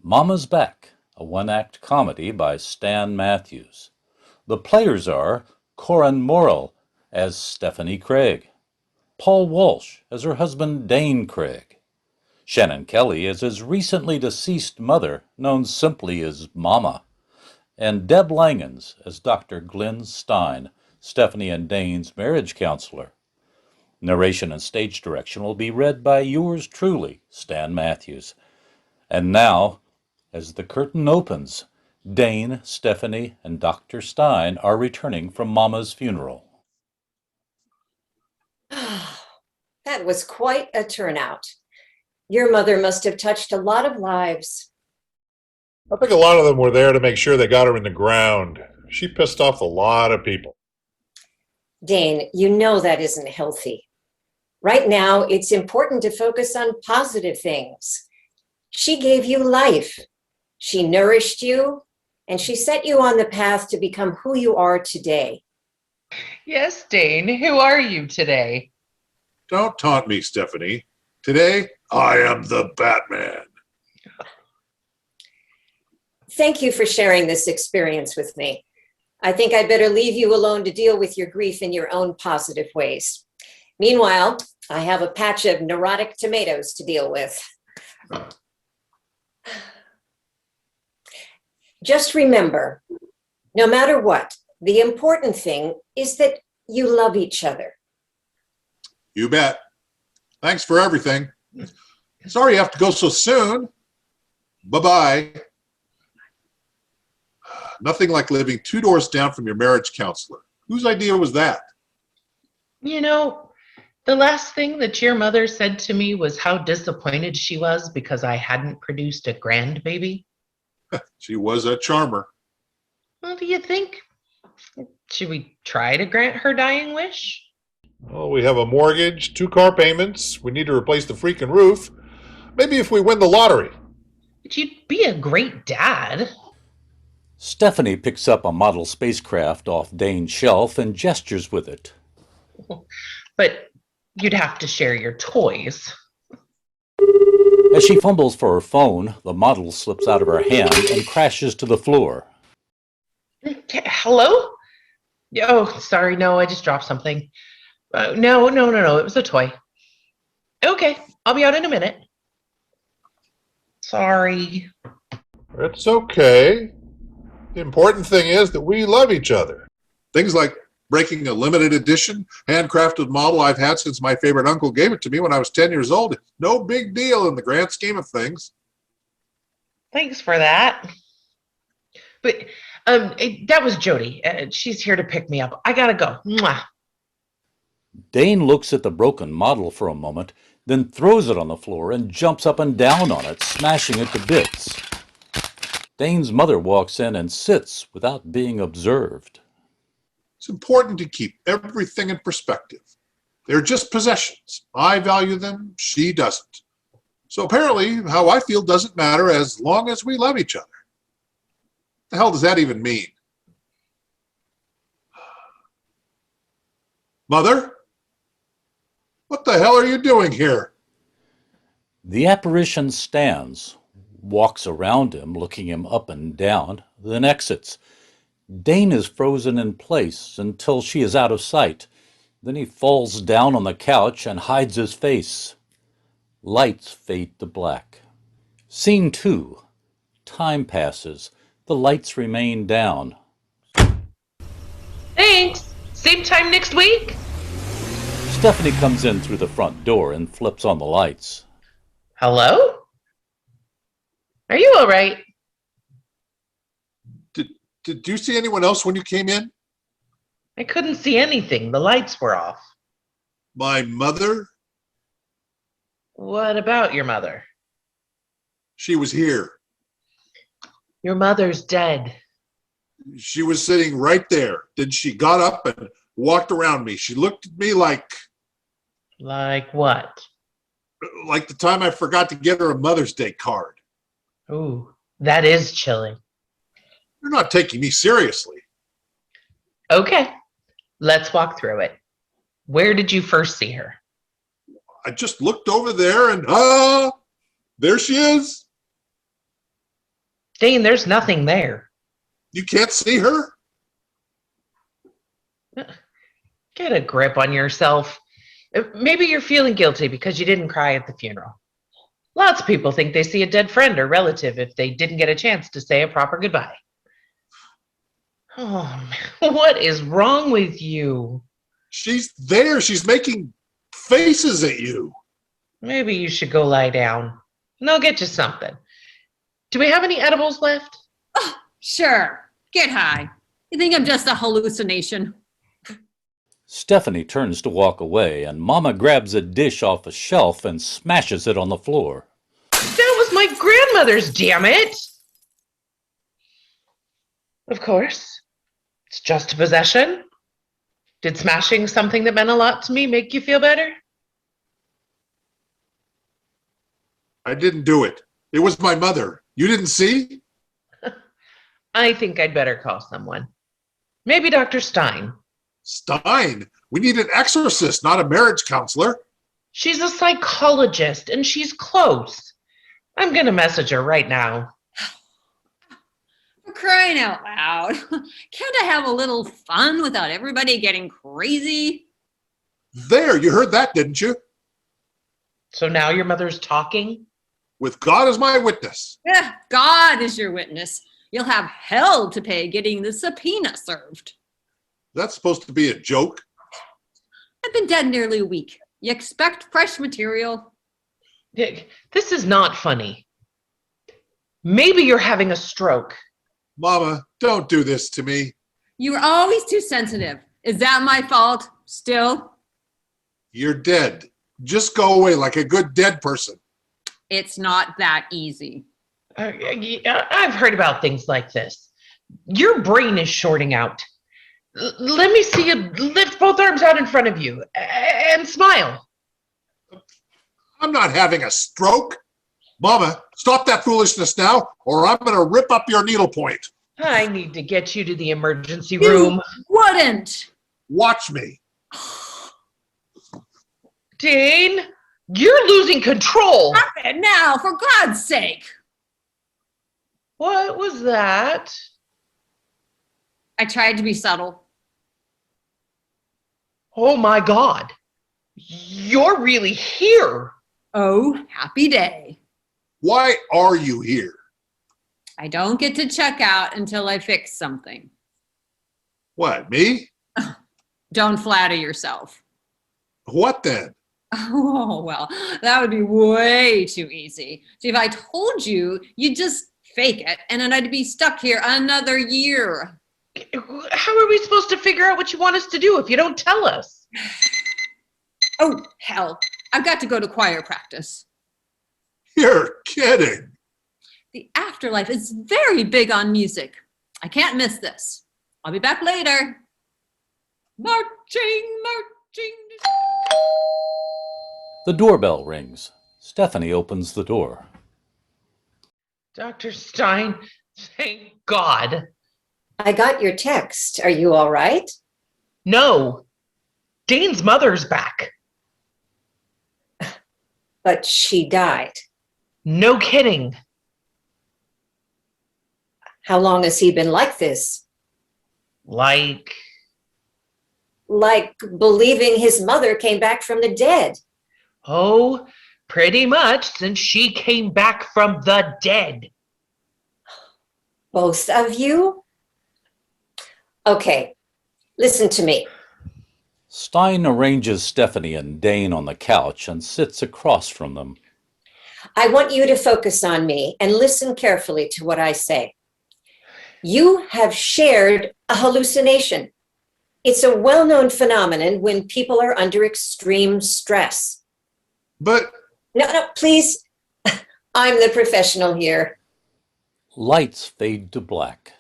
Momma's Back, a one-act comedy by Stan Matthews. The players are Corin Morrill as Stephanie Craig, Paul Walsh as her husband Dane Craig, Shannon Kelly as his recently deceased mother, known simply as Momma, and Deb Langens as Dr. Glenn Stein, Stephanie and Dane's marriage counselor. Narration and stage direction will be read by yours truly, Stan Matthews. And now, as the curtain opens, Dane, Stephanie, and Dr. Stein are returning from Momma's funeral. That was quite a turnout. Your mother must have touched a lot of lives. I think a lot of them were there to make sure they got her in the ground. She pissed off a lot of people. Dane, you know that isn't healthy. Right now, it's important to focus on positive things. She gave you life. She nourished you, and she set you on the path to become who you are today. Yes, Dane, who are you today? Don't taunt me, Stephanie. Today, I am the Batman. Thank you for sharing this experience with me. I think I'd better leave you alone to deal with your grief in your own positive ways. Meanwhile, I have a patch of neurotic tomatoes to deal with. Just remember, no matter what, the important thing is that you love each other. You bet. Thanks for everything. Sorry you have to go so soon. Bye-bye. Nothing like living 2 doors down from your marriage counselor. Whose idea was that? You know, the last thing that your mother said to me was how disappointed she was because I hadn't produced a grandbaby. She was a charmer. Well, do you think? Should we try to grant her dying wish? Well, we have a mortgage, 2 car payments. We need to replace the freaking roof. Maybe if we win the lottery. But you'd be a great dad. Stephanie picks up a model spacecraft off Dane's shelf and gestures with it. But you'd have to share your toys. As she fumbles for her phone, the model slips out of her hand and crashes to the floor. Hello? Oh, sorry, no, I just dropped something. No, it was a toy. Okay, I'll be out in a minute. Sorry. It's okay. The important thing is that we love each other. Things like breaking a limited edition, handcrafted model I've had since my favorite uncle gave it to me when I was 10 years old. No big deal in the grand scheme of things. Thanks for that. But that was Jody. She's here to pick me up. I gotta go. Mwah. Dane looks at the broken model for a moment, then throws it on the floor and jumps up and down on it, smashing it to bits. Dane's mother walks in and sits without being observed. It's important to keep everything in perspective. They're just possessions. I value them, she doesn't. So apparently, how I feel doesn't matter as long as we love each other. What the hell does that even mean? Mother? What the hell are you doing here? The apparition stands, walks around him, looking him up and down, then exits. Dane is frozen in place until she is out of sight. Then he falls down on the couch and hides his face. Lights fade to black. Scene 2. Time passes. The lights remain down. Thanks. Same time next week? Stephanie comes in through the front door and flips on the lights. Hello? Are you all right? Did you see anyone else when you came in? I couldn't see anything. The lights were off. My mother? What about your mother? She was here. Your mother's dead. She was sitting right there. Then she got up and walked around me. She looked at me like Like what? the time I forgot to get her a Mother's Day card. Ooh, that is chilling. You're not taking me seriously. Okay, let's walk through it. Where did you first see her? I just looked over there and there she is. Dane, there's nothing there. You can't see her? Get a grip on yourself. Maybe you're feeling guilty because you didn't cry at the funeral. Lots of people think they see a dead friend or relative if they didn't get a chance to say a proper goodbye. Oh, man, what is wrong with you? She's there. She's making faces at you. Maybe you should go lie down, and I'll get you something. Do we have any edibles left? Oh, sure. Get high. You think I'm just a hallucination? Stephanie turns to walk away, and Momma grabs a dish off a shelf and smashes it on the floor. That was my grandmother's, damn it! Of course. It's just a possession. Did smashing something that meant a lot to me make you feel better? I didn't do it. It was my mother. You didn't see? I think I'd better call someone. Maybe Dr. Stein. Stein? We need an exorcist, not a marriage counselor. She's a psychologist, and she's close. I'm going to message her right now. For crying out loud. Can't I have a little fun without everybody getting crazy? There, you heard that, didn't you? So now your mother's talking? With God as my witness. Yeah, God is your witness. You'll have hell to pay getting the subpoena served. That's supposed to be a joke. I've been dead nearly a week. You expect fresh material? This is not funny. Maybe you're having a stroke. Mama, don't do this to me. You were always too sensitive. Is that my fault? Still? You're dead. Just go away like a good dead person. It's not that easy. I've heard about things like this. Your brain is shorting out. Let me see you lift both arms out in front of you and smile. I'm not having a stroke. Mama, stop that foolishness now, or I'm going to rip up your needlepoint. I need to get you to the emergency room. You wouldn't. Watch me. Dane, you're losing control. Stop it now, for God's sake. What was that? I tried to be subtle. Oh my God. You're really here. Oh, happy day. Why are you here? I don't get to check out until I fix something. What, me? Don't flatter yourself. What then? Oh, well, that would be way too easy. See, if I told you, you'd just fake it, and then I'd be stuck here another year. How are we supposed to figure out what you want us to do if you don't tell us? Oh, hell. I've got to go to choir practice. You're kidding. The afterlife is very big on music. I can't miss this. I'll be back later. Marching, marching. The doorbell rings. Stephanie opens the door. Dr. Stein, thank God. I got your text. Are you all right? No, Dane's mother's back. But she died. No kidding. How long has he been like this? Like Believing his mother came back from the dead. Oh, pretty much since she came back from the dead. Both of you? Okay, listen to me. Stein arranges Stephanie and Dane on the couch and sits across from them. I want you to focus on me and listen carefully to what I say. You have shared a hallucination. It's a well-known phenomenon when people are under extreme stress. But No, please. I'm the professional here. Lights fade to black.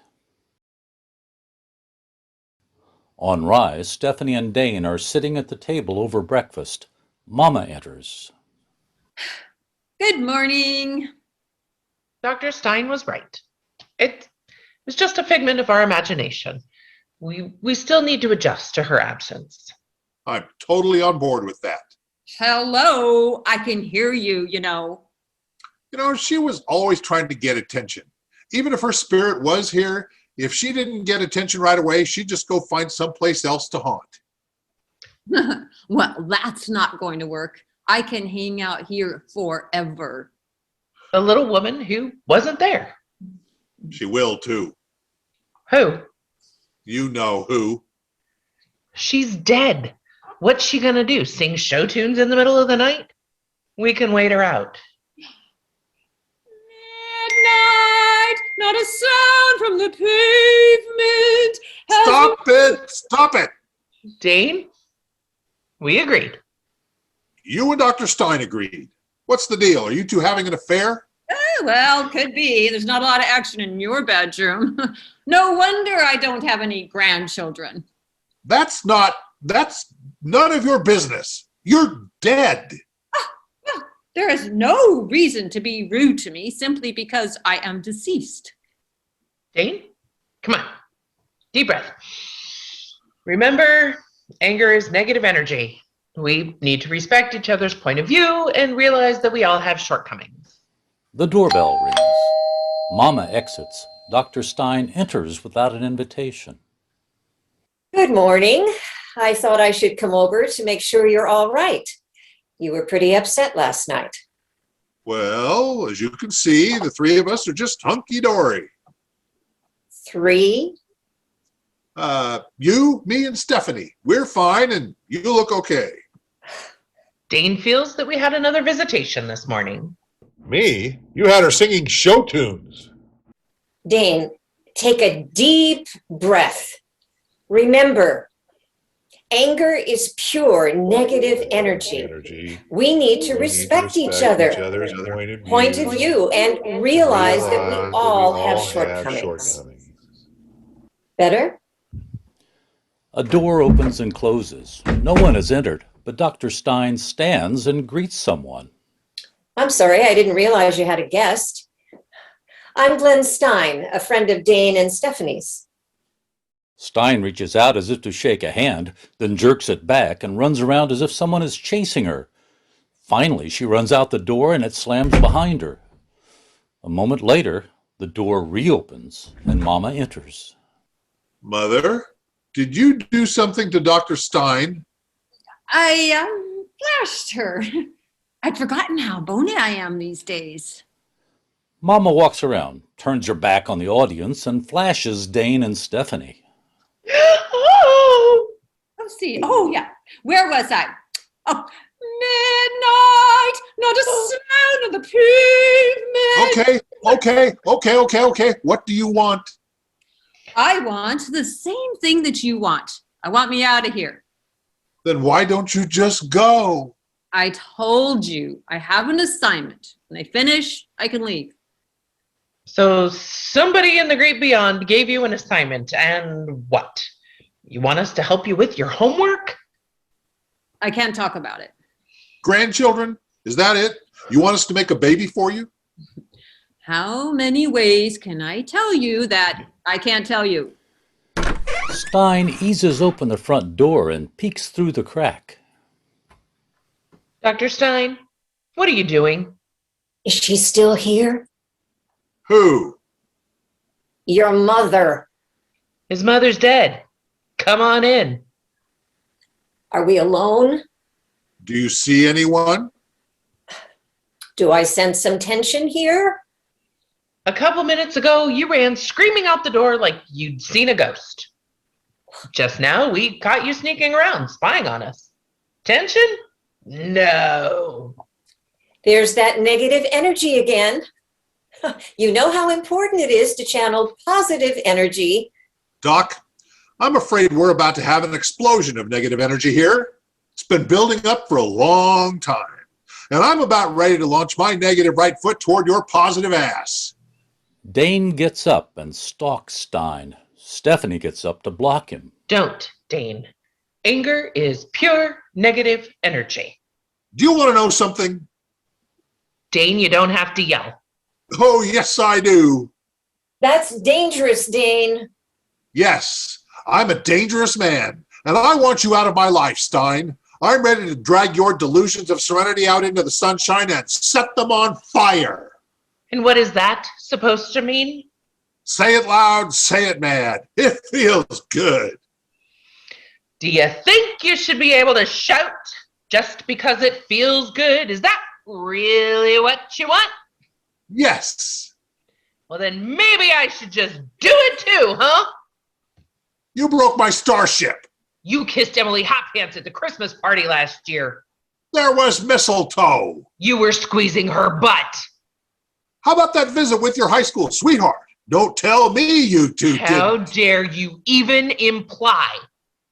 On rise, Stephanie and Dane are sitting at the table over breakfast. Momma enters. Good morning. Dr. Stein was right. It was just a figment of our imagination. We still need to adjust to her absence. I'm totally on board with that. Hello. I can hear you, you know. You know, she was always trying to get attention. Even if her spirit was here, if she didn't get attention right away, she'd just go find someplace else to haunt. Well, that's not going to work. I can hang out here forever. The little woman who wasn't there. She will, too. Who? You know who. She's dead. What's she gonna do? Sing show tunes in the middle of the night? We can wait her out. Midnight, not a sound from the pavement. Stop it! Stop it! Dane? We agreed. You and Dr. Stein agreed. What's the deal? Are you two having an affair? Well, could be. There's not a lot of action in your bedroom. No wonder I don't have any grandchildren. That's none of your business. You're dead. There is no reason to be rude to me simply because I am deceased. Dane? Come on. Deep breath. Remember, anger is negative energy. We need to respect each other's point of view and realize that we all have shortcomings. The doorbell rings. Momma exits. Dr. Stein enters without an invitation. Good morning. I thought I should come over to make sure you're all right. You were pretty upset last night. Well, as you can see, the three of us are just hunky-dory. 3? You, me, and Stephanie. We're fine, and you look okay. Dane feels that we had another visitation this morning. Me? You had her singing show tunes. Dane, take a deep breath. Remember, anger is pure negative energy. We need to respect each other's point of view and realize that we all have shortcomings. Better? A door opens and closes. No one has entered, but Dr. Stein stands and greets someone. I'm sorry, I didn't realize you had a guest. I'm Glenn Stein, a friend of Dane and Stephanie's. Stein reaches out as if to shake a hand, then jerks it back and runs around as if someone is chasing her. Finally, she runs out the door and it slams behind her. A moment later, the door reopens and Momma enters. Mother, did you do something to Dr. Stein? I flashed her. I'd forgotten how bony I am these days. Momma walks around, turns her back on the audience, and flashes Dane and Stephanie. Oh! Let's see. Oh, yeah. Where was I? Oh, midnight, not a sound of the pavement. Okay. What do you want? I want the same thing that you want. I want me out of here. Then why don't you just go? I told you I have an assignment. When I finish, I can leave. So somebody in the great beyond gave you an assignment, and what? You want us to help you with your homework? I can't talk about it. Grandchildren? Is that it? You want us to make a baby for you? How many ways can I tell you that I can't tell you? Stein eases open the front door and peeks through the crack. Dr. Stein, what are you doing? Is she still here? Who? Your mother. His mother's dead. Come on in. Are we alone? Do you see anyone? Do I sense some tension here? A couple minutes ago, you ran screaming out the door like you'd seen a ghost. Just now, we caught you sneaking around, spying on us. Tension? No. There's that negative energy again. You know how important it is to channel positive energy. Doc, I'm afraid we're about to have an explosion of negative energy here. It's been building up for a long time. And I'm about ready to launch my negative right foot toward your positive ass. Dane gets up and stalks Stein. Stephanie gets up to block him. Don't, Dane. Anger is pure negative energy. Do you want to know something? Dane, you don't have to yell. Oh, yes, I do. That's dangerous, Dane. Yes, I'm a dangerous man, and I want you out of my life, Stein. I'm ready to drag your delusions of serenity out into the sunshine and set them on fire. And what is that supposed to mean? Say it loud, say it mad. It feels good. Do you think you should be able to shout just because it feels good? Is that really what you want? Yes. Well, then maybe I should just do it too, huh? You broke my starship. You kissed Emily Hotpants at the Christmas party last year. There was mistletoe. You were squeezing her butt. How about that visit with your high school sweetheart? Don't tell me you two How didn't. dare you even imply?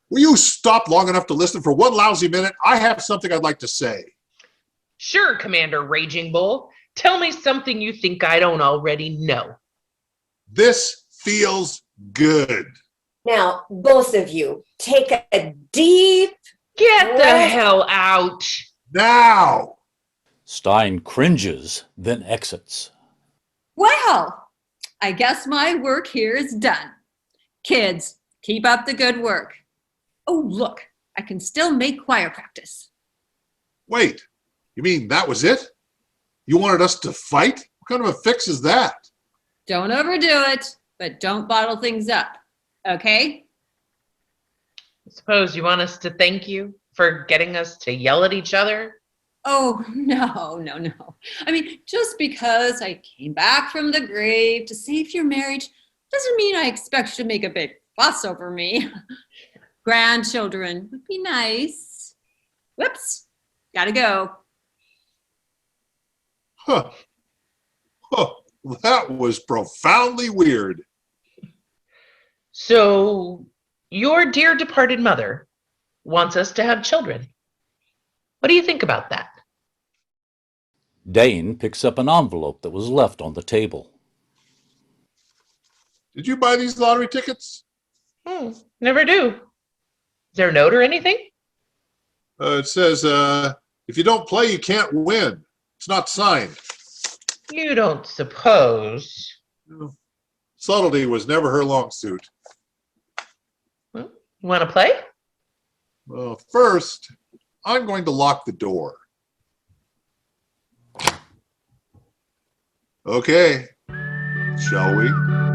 Will you stop long enough to listen for one lousy minute? I have something I'd like to say. Sure, Commander Raging Bull. Tell me something you think I don't already know. This feels good. Now, both of you, take a deep Get the breath. hell out. Now. Stein cringes, then exits. Well, I guess my work here is done. Kids, keep up the good work. Oh, look, I can still make choir practice. Wait, you mean that was it? You wanted us to fight? What kind of a fix is that? Don't overdo it, but don't bottle things up, okay? I suppose you want us to thank you for getting us to yell at each other? Oh, no. I mean, just because I came back from the grave to save your marriage doesn't mean I expect you to make a big fuss over me. Grandchildren would be nice. Whoops, gotta go. Huh. That was profoundly weird. So, your dear departed mother wants us to have children. What do you think about that? Dane picks up an envelope that was left on the table. Did you buy these lottery tickets? Never do. Is there a note or anything? It says, if you don't play, you can't win. It's not signed. You don't suppose. Subtlety was never her long suit. You want to play? Well, first, I'm going to lock the door. Okay, shall we?